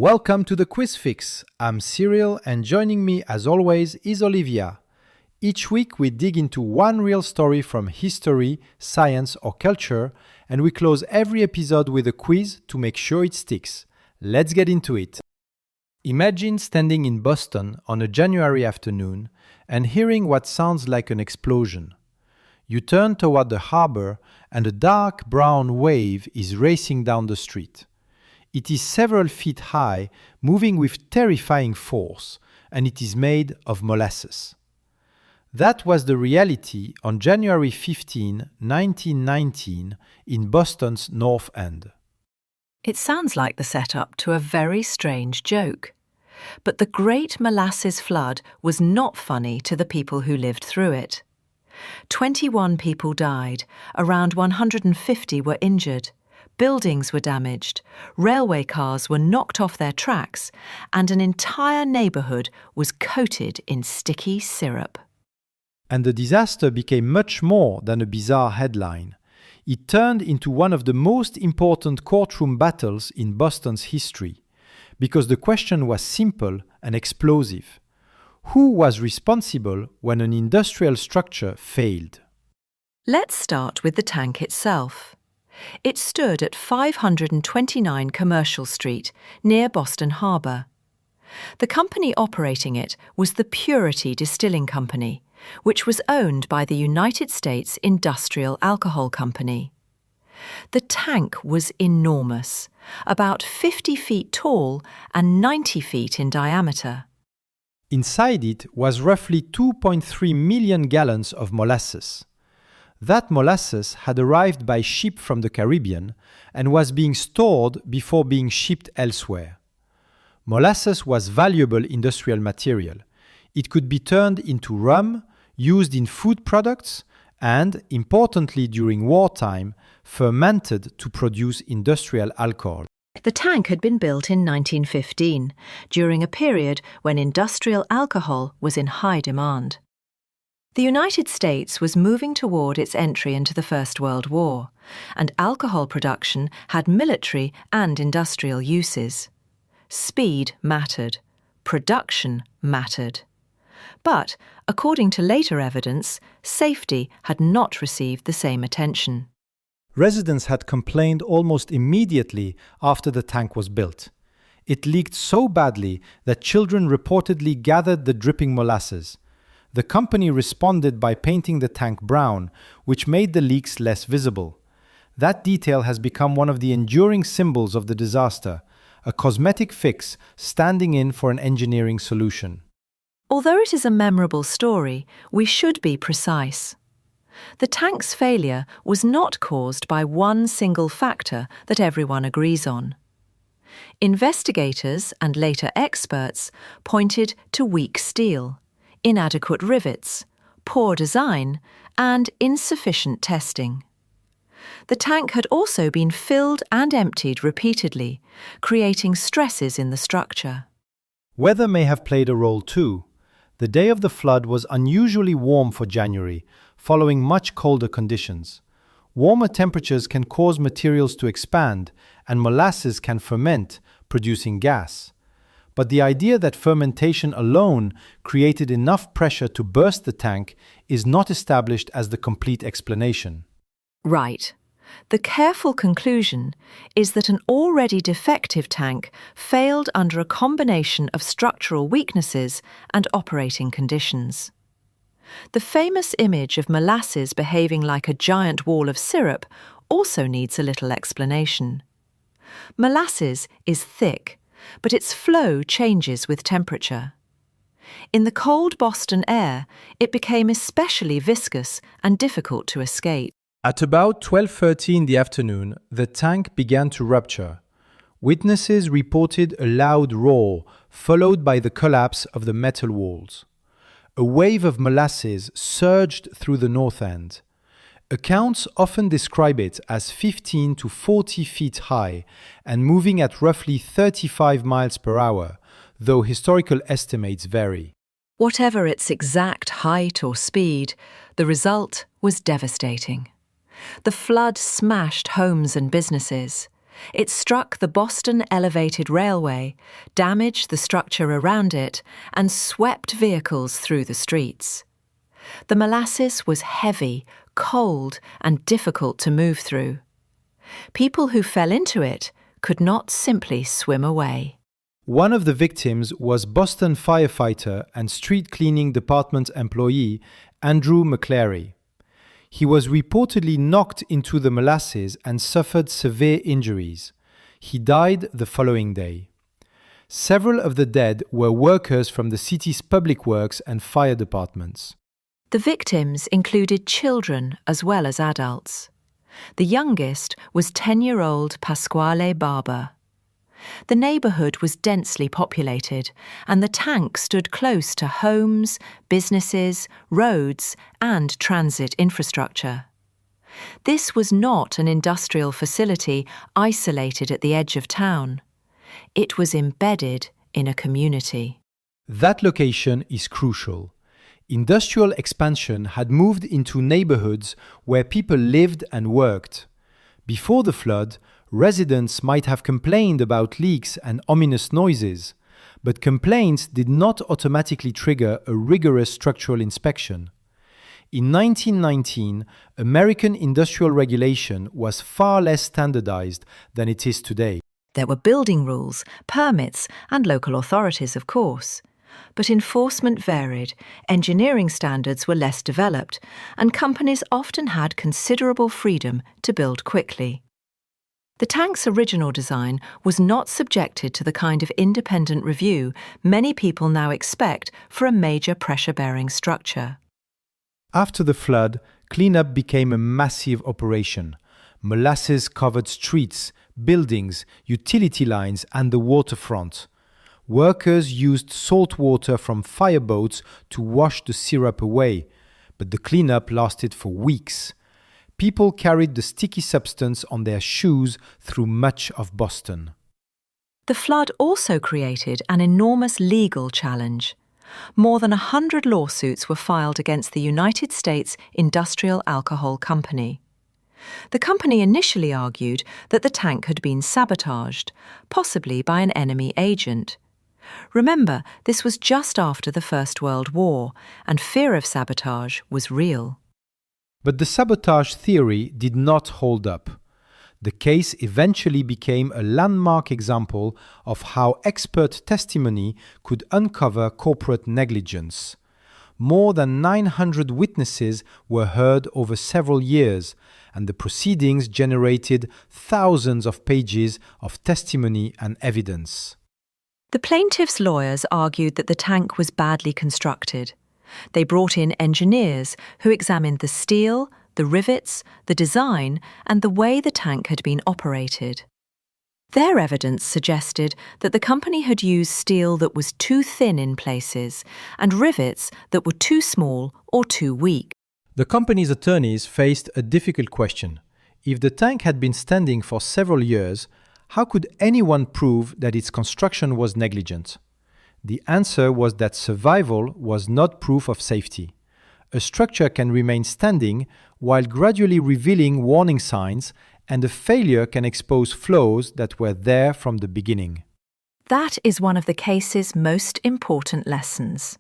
Welcome to the Quiz Fix. I'm Cyril, and joining me as always is Olivia. Each week we dig into one real story from history, science or culture, and we close every episode with a quiz to make sure it sticks. Let's get into it. Imagine standing in Boston on a January afternoon and hearing what sounds like an explosion. You turn toward the harbor and a dark brown wave is racing down the street. It is several feet high, moving with terrifying force, and it is made of molasses. That was the reality on January 15, 1919, in Boston's North End. It sounds like the setup to a very strange joke. But the Great Molasses Flood was not funny to the people who lived through it. 21 people died, around 150 were injured. Buildings were damaged, railway cars were knocked off their tracks, and an entire neighbourhood was coated in sticky syrup. And the disaster became much more than a bizarre headline. It turned into one of the most important courtroom battles in Boston's history, because the question was simple and explosive. Who was responsible when an industrial structure failed? Let's start with the tank itself. It stood at 529 Commercial Street, near Boston Harbor. The company operating it was the Purity Distilling Company, which was owned by the United States Industrial Alcohol Company. The tank was enormous, about 50 feet tall and 90 feet in diameter. Inside it was roughly 2.3 million gallons of molasses. That molasses had arrived by ship from the Caribbean and was being stored before being shipped elsewhere. Molasses was valuable industrial material. It could be turned into rum, used in food products, and, importantly during wartime, fermented to produce industrial alcohol. The tank had been built in 1915, during a period when industrial alcohol was in high demand. The United States was moving toward its entry into the First World War, and alcohol production had military and industrial uses. Speed mattered. Production mattered. But, according to later evidence, safety had not received the same attention. Residents had complained almost immediately after the tank was built. It leaked so badly that children reportedly gathered the dripping molasses. The company responded by painting the tank brown, which made the leaks less visible. That detail has become one of the enduring symbols of the disaster, a cosmetic fix standing in for an engineering solution. Although it is a memorable story, we should be precise. The tank's failure was not caused by one single factor that everyone agrees on. Investigators and later experts pointed to weak steel, inadequate rivets, poor design, and insufficient testing. The tank had also been filled and emptied repeatedly, creating stresses in the structure. Weather may have played a role too. The day of the flood was unusually warm for January, following much colder conditions. Warmer temperatures can cause materials to expand, and molasses can ferment, producing gas. But the idea that fermentation alone created enough pressure to burst the tank is not established as the complete explanation. Right. The careful conclusion is that an already defective tank failed under a combination of structural weaknesses and operating conditions. The famous image of molasses behaving like a giant wall of syrup also needs a little explanation. Molasses is thick, but its flow changes with temperature. In the cold Boston air, it became especially viscous and difficult to escape. At about 12:30 in the afternoon, the tank began to rupture. Witnesses reported a loud roar, followed by the collapse of the metal walls. A wave of molasses surged through the north end. Accounts often describe it as 15 to 40 feet high and moving at roughly 35 miles per hour, though historical estimates vary. Whatever its exact height or speed, the result was devastating. The flood smashed homes and businesses. It struck the Boston Elevated Railway, damaged the structure around it, and swept vehicles through the streets. The molasses was heavy, cold, and difficult to move through. People who fell into it could not simply swim away. One of the victims was Boston firefighter and street cleaning department employee Andrew McClary. He was reportedly knocked into the molasses and suffered severe injuries. He died the following day. Several of the dead were workers from the city's public works and fire departments. The victims included children as well as adults. The youngest was 10-year-old Pasquale Barber. The neighbourhood was densely populated, and the tank stood close to homes, businesses, roads, and transit infrastructure. This was not an industrial facility isolated at the edge of town. It was embedded in a community. That location is crucial. Industrial expansion had moved into neighborhoods where people lived and worked. Before the flood, residents might have complained about leaks and ominous noises, but complaints did not automatically trigger a rigorous structural inspection. In 1919, American industrial regulation was far less standardized than it is today. There were building rules, permits, and local authorities, of course. But enforcement varied, engineering standards were less developed, and companies often had considerable freedom to build quickly. The tank's original design was not subjected to the kind of independent review many people now expect for a major pressure-bearing structure. After the flood, cleanup became a massive operation. Molasses covered streets, buildings, utility lines, and the waterfront. Workers used salt water from fireboats to wash the syrup away, but the cleanup lasted for weeks. People carried the sticky substance on their shoes through much of Boston. The flood also created an enormous legal challenge. More than 100 lawsuits were filed against the United States Industrial Alcohol Company. The company initially argued that the tank had been sabotaged, possibly by an enemy agent. Remember, this was just after the First World War, and fear of sabotage was real. But the sabotage theory did not hold up. The case eventually became a landmark example of how expert testimony could uncover corporate negligence. More than 900 witnesses were heard over several years, and the proceedings generated thousands of pages of testimony and evidence. The plaintiffs' lawyers argued that the tank was badly constructed. They brought in engineers who examined the steel, the rivets, the design, and the way the tank had been operated. Their evidence suggested that the company had used steel that was too thin in places and rivets that were too small or too weak. The company's attorneys faced a difficult question. If the tank had been standing for several years, how could anyone prove that its construction was negligent? The answer was that survival was not proof of safety. A structure can remain standing while gradually revealing warning signs, and a failure can expose flaws that were there from the beginning. That is one of the case's most important lessons.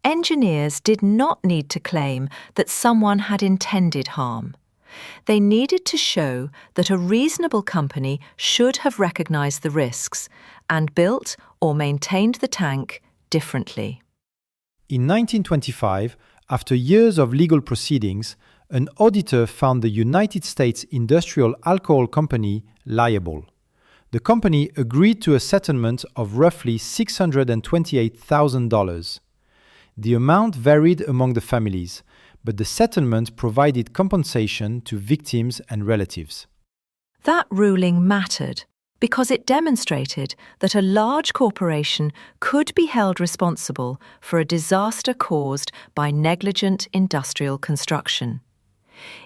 Engineers did not need to claim that someone had intended harm. They needed to show that a reasonable company should have recognized the risks and built or maintained the tank differently. In 1925, after years of legal proceedings, an auditor found the United States Industrial Alcohol Company liable. The company agreed to a settlement of roughly $628,000. The amount varied among the families, but the settlement provided compensation to victims and relatives. That ruling mattered because it demonstrated that a large corporation could be held responsible for a disaster caused by negligent industrial construction.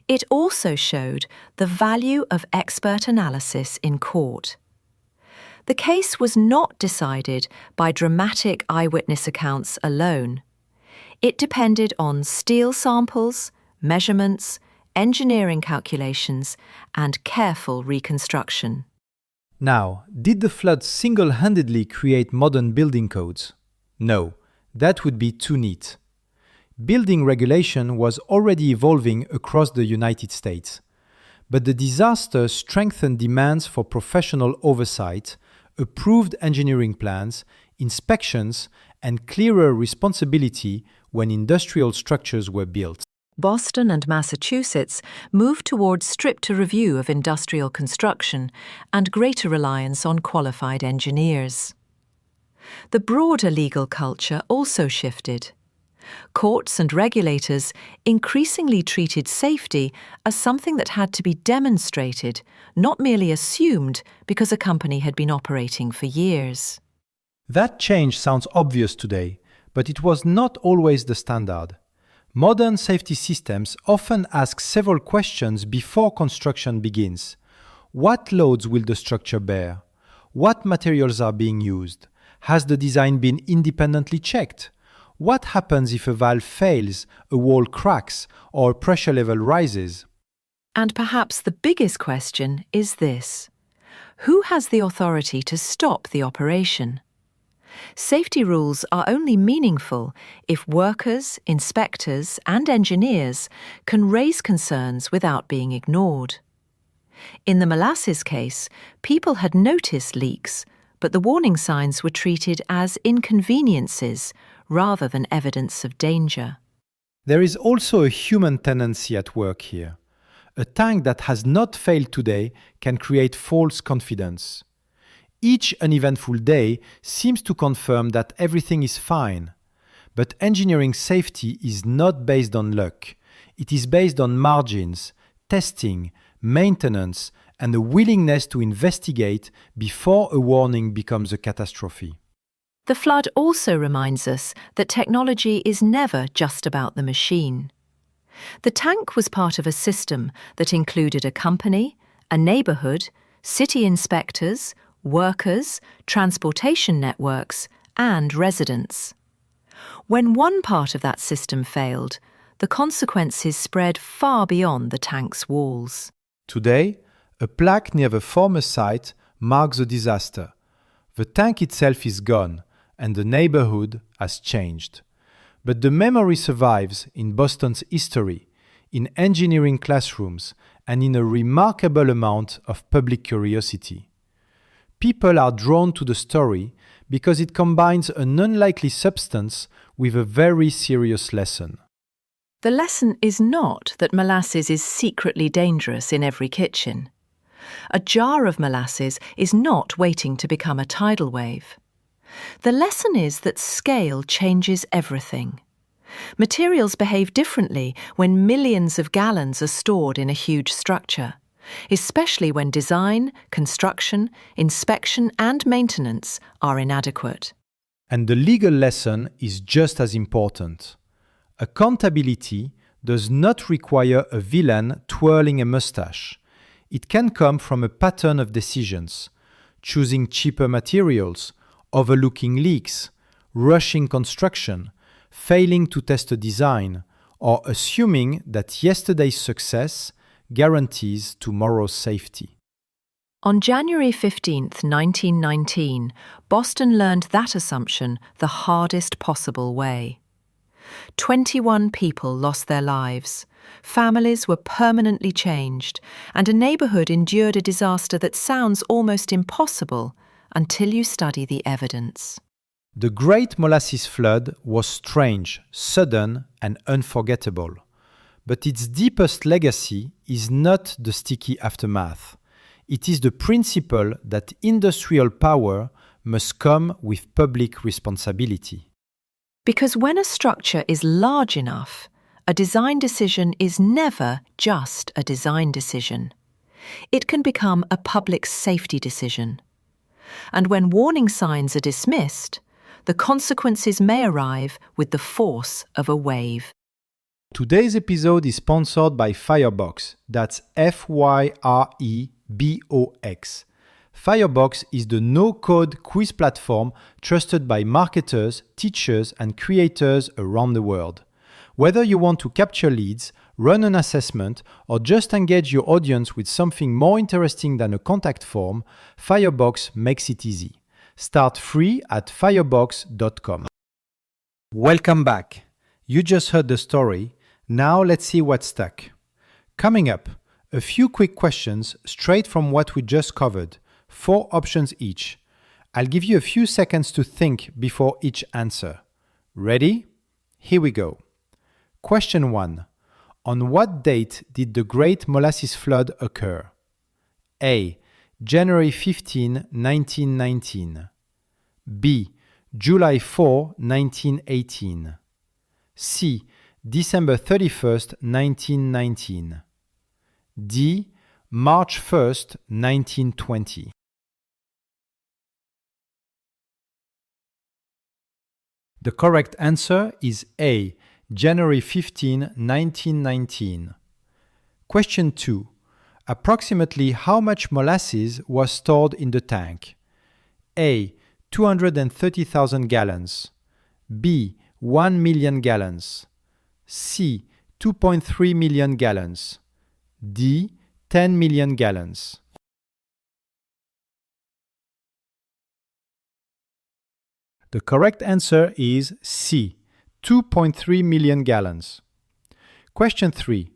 It also showed the value of expert analysis in court. The case was not decided by dramatic eyewitness accounts alone. It depended on steel samples, measurements, engineering calculations, and careful reconstruction. Now, did the flood single-handedly create modern building codes? No, that would be too neat. Building regulation was already evolving across the United States. But the disaster strengthened demands for professional oversight, approved engineering plans, inspections, and clearer responsibility when industrial structures were built. Boston and Massachusetts moved towards stricter review of industrial construction and greater reliance on qualified engineers. The broader legal culture also shifted. Courts and regulators increasingly treated safety as something that had to be demonstrated, not merely assumed because a company had been operating for years. That change sounds obvious today, but it was not always the standard. Modern safety systems often ask several questions before construction begins. What loads will the structure bear? What materials are being used? Has the design been independently checked? What happens if a valve fails, a wall cracks, or a pressure level rises? And perhaps the biggest question is this: who has the authority to stop the operation? Safety rules are only meaningful if workers, inspectors, and engineers can raise concerns without being ignored. In the molasses case, people had noticed leaks, but the warning signs were treated as inconveniences rather than evidence of danger. There is also a human tendency at work here. A tank that has not failed today can create false confidence. Each uneventful day seems to confirm that everything is fine. But engineering safety is not based on luck. It is based on margins, testing, maintenance, and a willingness to investigate before a warning becomes a catastrophe. The flood also reminds us that technology is never just about the machine. The tank was part of a system that included a company, a neighbourhood, city inspectors, workers, transportation networks, and residents. When one part of that system failed, the consequences spread far beyond the tank's walls. Today, a plaque near the former site marks the disaster. The tank itself is gone, and the neighborhood has changed. But the memory survives in Boston's history, in engineering classrooms, and in a remarkable amount of public curiosity. People are drawn to the story because it combines an unlikely substance with a very serious lesson. The lesson is not that molasses is secretly dangerous in every kitchen. A jar of molasses is not waiting to become a tidal wave. The lesson is that scale changes everything. Materials behave differently when millions of gallons are stored in a huge structure, especially when design, construction, inspection, and maintenance are inadequate. And the legal lesson is just as important. Accountability does not require a villain twirling a mustache. It can come from a pattern of decisions, choosing cheaper materials, overlooking leaks, rushing construction, failing to test a design, or assuming that yesterday's success guarantees tomorrow's safety. On January 15, 1919, Boston learned that assumption the hardest possible way. 21 people lost their lives, families were permanently changed, and a neighborhood endured a disaster that sounds almost impossible until you study the evidence. The Great Molasses Flood was strange, sudden, and unforgettable. But its deepest legacy is not the sticky aftermath. It is the principle that industrial power must come with public responsibility. Because when a structure is large enough, a design decision is never just a design decision. It can become a public safety decision. And when warning signs are dismissed, the consequences may arrive with the force of a wave. Today's episode is sponsored by Fyrebox. That's Fyrebox. Fyrebox is the no-code quiz platform trusted by marketers, teachers, and creators around the world. Whether you want to capture leads, run an assessment, or just engage your audience with something more interesting than a contact form, Fyrebox makes it easy. Start free at fyrebox.com. Welcome back. You just heard the story. Now let's see what stuck. Coming up, a few quick questions straight from what we just covered, 4 options each. I'll give you a few seconds to think before each answer. Ready? Here we go. Question 1. On what date did the Great Molasses Flood occur? A. January 15, 1919. B. July 4, 1918. C. December 31st, 1919. D. March 1st, 1920. The correct answer is A. January 15, 1919. Question 2. Approximately how much molasses was stored in the tank? A. 230,000 gallons. B. 1 million gallons. C. 2.3 million gallons. D. 10 million gallons. The correct answer is C. 2.3 million gallons. Question 3.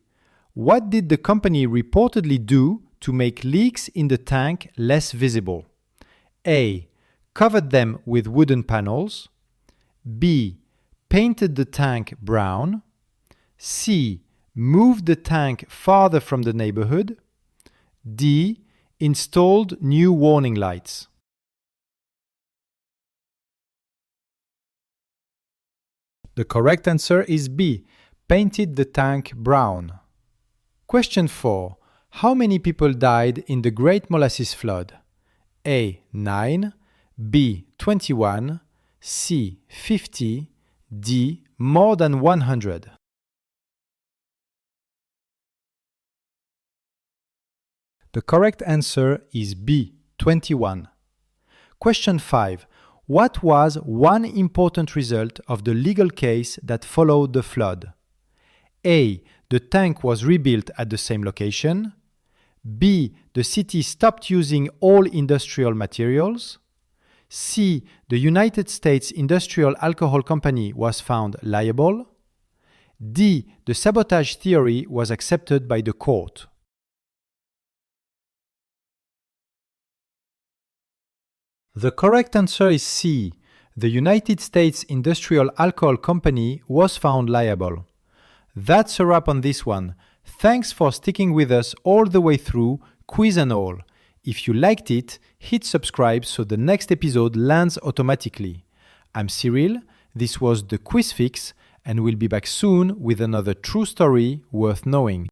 What did the company reportedly do to make leaks in the tank less visible? A. Covered them with wooden panels. B. Painted the tank brown. C. Moved the tank farther from the neighborhood. D. Installed new warning lights. The correct answer is B. Painted the tank brown. Question 4. How many people died in the Great Molasses Flood? A. 9. B. 21. C. 50. D. More than 100. The correct answer is B. 21. Question 5. What was one important result of the legal case that followed the flood? A. The tank was rebuilt at the same location. B. The city stopped using all industrial materials. C. The United States Industrial Alcohol Company was found liable. D. The sabotage theory was accepted by the court. The correct answer is C. The United States Industrial Alcohol Company was found liable. That's a wrap on this one. Thanks for sticking with us all the way through, quiz and all. If you liked it, hit subscribe so the next episode lands automatically. I'm Cyril, this was the Quiz Fix, and we'll be back soon with another true story worth knowing.